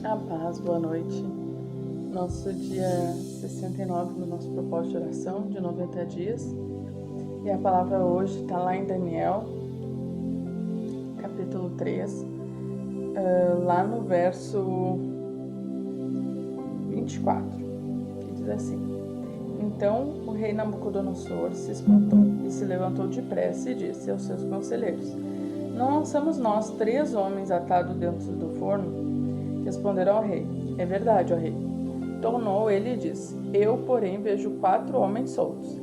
A paz, boa noite. Nosso dia 69 do nosso propósito de oração de 90 dias. E a palavra hoje está lá em Daniel, capítulo 3, lá no verso 24, que diz assim: Então o rei Nabucodonosor se espantou e se levantou depressa e disse aos seus conselheiros: Não lançamos nós 3 homens atados dentro do forno? Responderam ao rei: É verdade, ó rei. Tornou ele e disse: Eu, porém, vejo 4 homens soltos,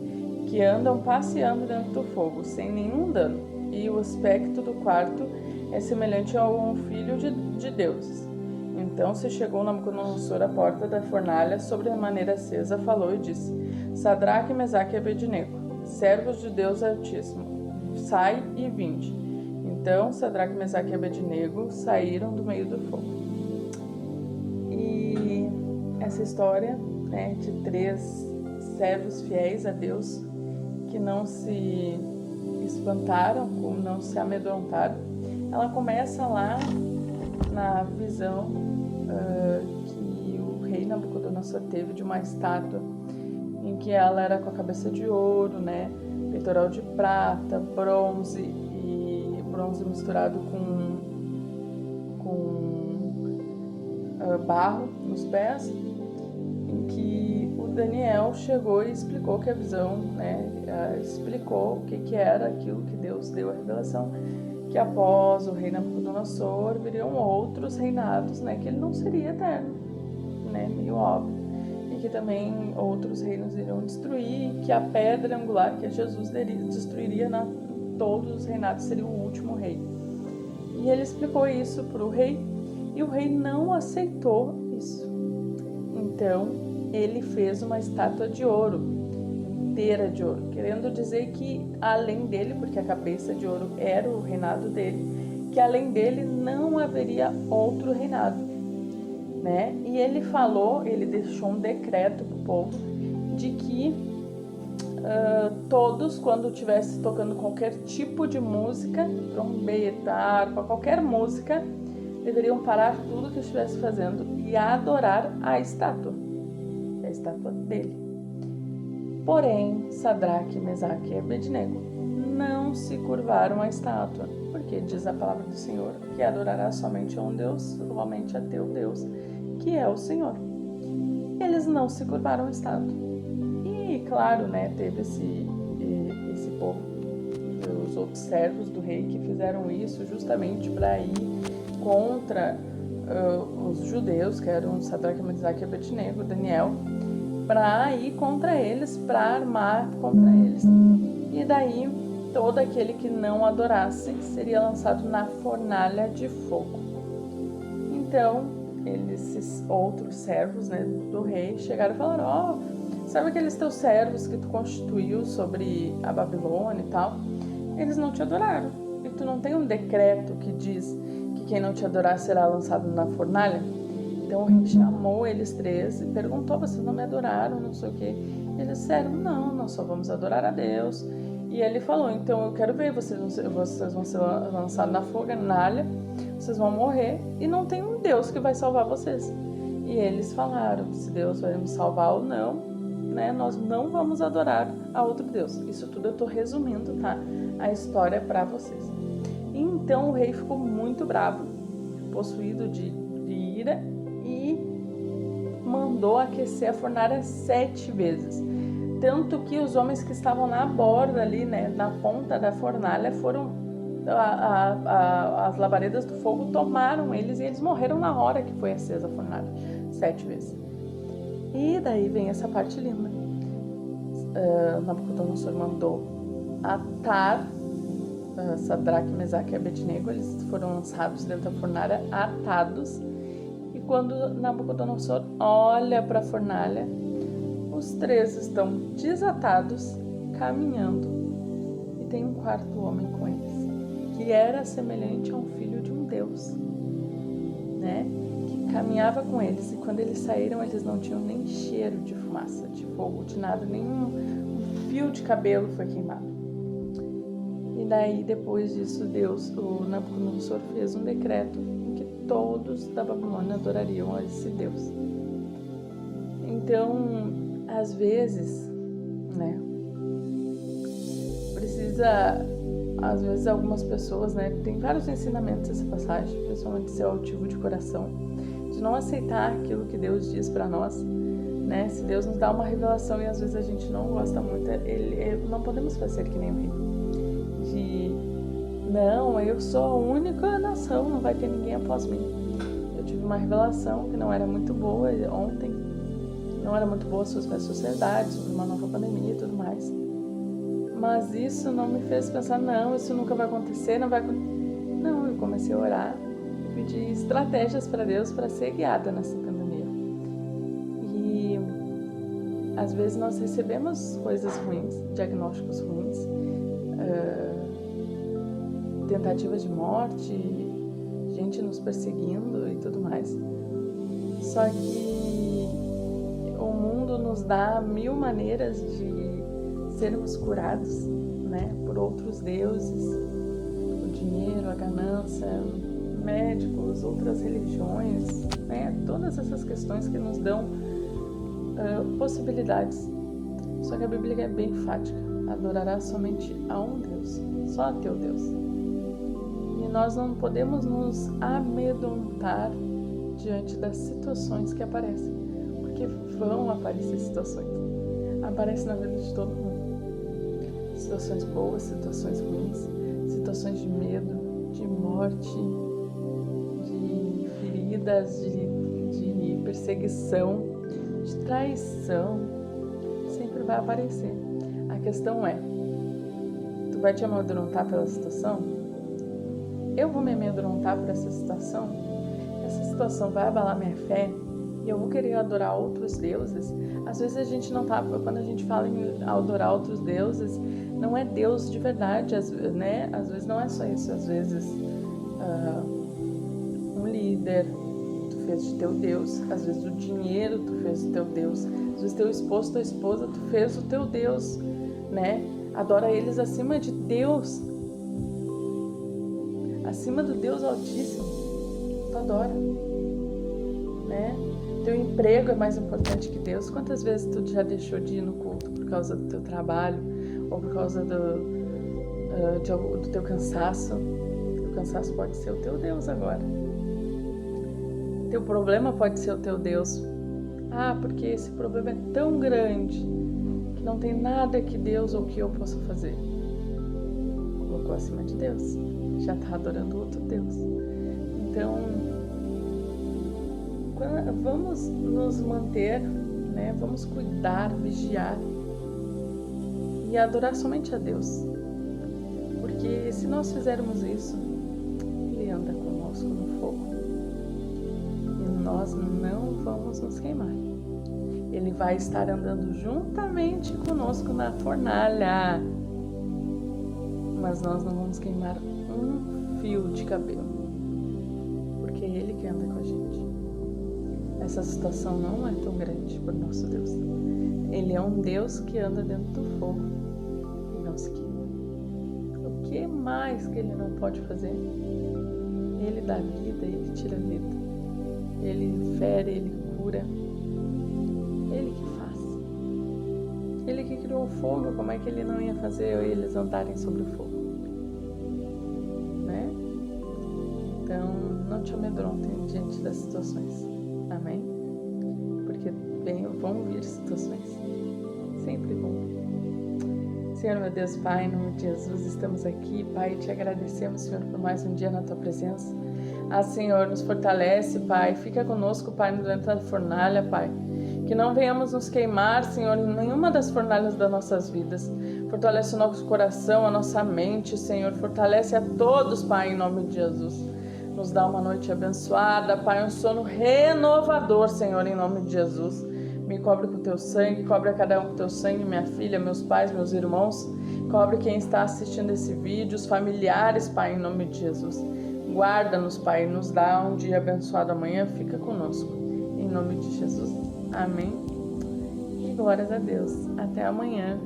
que andam passeando dentro do fogo, sem nenhum dano, e o aspecto do quarto é semelhante a um filho de deuses. Então se chegou Nabucodonosor à porta da fornalha, sobre a maneira acesa, falou e disse: Sadraque, Mesaque e Abednego, servos de Deus Altíssimo, sai e vinde. Então Sadraque, Mesaque e Abednego saíram do meio do fogo. E essa história, de 3 servos fiéis a Deus que não se espantaram, não se amedrontaram, ela começa lá na visão que o rei Nabucodonosor teve de uma estátua em que ela era com a cabeça de ouro, peitoral de prata, bronze e bronze misturado com barro nos pés, em que o Daniel chegou e explicou que a visão, explicou o que era aquilo que Deus deu a revelação, que após o rei Nabucodonosor viriam outros reinados, que ele não seria eterno, meio óbvio, e que também outros reinos iriam destruir, que a pedra angular, que é Jesus, destruiria todos os reinados, seria o último rei. E ele explicou isso para o rei, e o rei não aceitou isso. Então, ele fez uma estátua de ouro, inteira de ouro, querendo dizer que além dele, porque a cabeça de ouro era o reinado dele, que além dele não haveria outro reinado, E ele deixou um decreto para o povo de que todos, quando estivesse tocando qualquer tipo de música, trombeta, harpa, qualquer música, deveriam parar tudo que estivesse fazendo e adorar a estátua dele. Porém, Sadraque, Mesaque e Abednego não se curvaram à estátua, porque diz a palavra do Senhor que adorará somente a um Deus, somente a teu Deus, que é o Senhor. Eles não se curvaram à estátua. E claro, teve esse povo, os outros servos do rei que fizeram isso justamente para ir contra os judeus, que eram Sadraque, Mesaque e Abednego, Daniel, para ir contra eles, para armar contra eles. E daí, todo aquele que não adorasse seria lançado na fornalha de fogo. Então, esses outros servos do rei chegaram e falaram: sabe aqueles teus servos que tu constituiu sobre a Babilônia e tal? Eles não te adoraram. E tu não tem um decreto que diz que quem não te adorar será lançado na fornalha? Então o rei chamou eles 3 e perguntou: vocês não me adoraram, não sei o quê. Eles disseram: não, nós só vamos adorar a Deus. E ele falou: então eu quero ver, vocês vão ser lançados na fornalha, vocês vão morrer e não tem um Deus que vai salvar vocês. E eles falaram: se Deus vai nos salvar ou não, nós não vamos adorar a outro Deus. Isso tudo eu estou resumindo, tá? A história para vocês. Então o rei ficou muito bravo, possuído de ira, e mandou aquecer a fornalha 7 vezes. Tanto que os homens que estavam na borda ali, na ponta da fornalha, as labaredas do fogo tomaram eles e eles morreram na hora que foi acesa a fornalha 7 vezes. E daí vem essa parte linda. Nabucodonosor mandou atar Sadraque, Mesaque e Abednego. Eles foram lançados dentro da fornalha atados. E quando Nabucodonosor olha para a fornalha, os 3 estão desatados, caminhando, e tem um 4º homem com eles, que era semelhante a um filho de um Deus, que caminhava com eles. E quando eles saíram, eles não tinham nem cheiro de fumaça, de fogo, de nada, nenhum fio de cabelo foi queimado. E daí, depois disso, o Nabucodonosor fez um decreto em que todos da Babilônia adorariam a esse Deus. Então, às vezes, né, às vezes algumas pessoas, né, tem vários ensinamentos nessa passagem, principalmente ser altivo de coração, de não aceitar aquilo que Deus diz para nós, né? Se Deus nos dá uma revelação e às vezes a gente não gosta muito, não podemos fazer que nem o rei. Não, eu sou a única nação, não vai ter ninguém após mim. Eu tive uma revelação que não era muito boa ontem, não era muito boa sobre a sociedade, sobre uma nova pandemia e tudo mais. Mas isso não me fez pensar, não, isso nunca vai acontecer, não, eu comecei a orar e pedir estratégias para Deus para ser guiada nessa pandemia. E às vezes nós recebemos coisas ruins, diagnósticos ruins, tentativas de morte, gente nos perseguindo e tudo mais. Só que o mundo nos dá 1000 maneiras de sermos curados, né, por outros deuses, o dinheiro, a ganância, médicos, outras religiões, né, todas essas questões que nos dão possibilidades. Só que a Bíblia é bem enfática: adorarás somente a um Deus, só a teu Deus. E nós não podemos nos amedrontar diante das situações que aparecem, porque vão aparecer situações. Aparece na vida de todo mundo. Situações boas, situações ruins, situações de medo, de morte, de feridas, de perseguição, de traição. Sempre vai aparecer. A questão é: tu vai te amedrontar pela situação? Eu vou me amedrontar por essa situação? Essa situação vai abalar minha fé? E eu vou querer adorar outros deuses? Às vezes a gente não tá, quando a gente fala em adorar outros deuses, não é Deus de verdade, né? Às vezes não é só isso. Às vezes um líder tu fez de teu Deus, às vezes o dinheiro tu fez do teu Deus, às vezes teu esposo, tua esposa tu fez o teu Deus, né? Adora eles acima de Deus, acima do Deus Altíssimo, tu adora, né? Teu emprego é mais importante que Deus. Quantas vezes tu já deixou de ir no culto por causa do teu trabalho ou por causa do teu cansaço? O cansaço pode ser o teu Deus agora. Teu problema pode ser o teu Deus. Porque esse problema é tão grande que não tem nada que Deus ou que eu possa fazer. Colocou acima de Deus. Já está adorando outro Deus. Então, vamos nos manter, né? Vamos cuidar, vigiar e adorar somente a Deus. Porque se nós fizermos isso, Ele anda conosco no fogo. E nós não vamos nos queimar. Ele vai estar andando juntamente conosco na fornalha. Mas nós não vamos queimar um fio de cabelo. Porque é Ele que anda com a gente. Essa situação não é tão grande por nosso Deus. Ele é um Deus que anda dentro do fogo e não se queima. O que mais que Ele não pode fazer? Ele dá vida, Ele tira vida. Ele fere, Ele cura. Ele que faz. Ele que criou o fogo, como é que Ele não ia fazer eles andarem sobre o fogo? Né? Então, não te amedrontem diante das situações. Amém? Porque vão vir situações. Sempre vão. Senhor, meu Deus, Pai, em nome de Jesus, estamos aqui, Pai, e te agradecemos, Senhor, por mais um dia na Tua presença. Senhor, nos fortalece, Pai, fica conosco, Pai, durante a fornalha, Pai. Que não venhamos nos queimar, Senhor, em nenhuma das fornalhas das nossas vidas. Fortalece o nosso coração, a nossa mente, Senhor. Fortalece a todos, Pai, em nome de Jesus. Nos dá uma noite abençoada, Pai, um sono renovador, Senhor, em nome de Jesus. Me cobre com Teu sangue, cobre a cada um com Teu sangue, minha filha, meus pais, meus irmãos. Cobre quem está assistindo esse vídeo, os familiares, Pai, em nome de Jesus. Guarda-nos, Pai, nos dá um dia abençoado amanhã, fica conosco. Em nome de Jesus. Amém. E glórias a Deus. Até amanhã.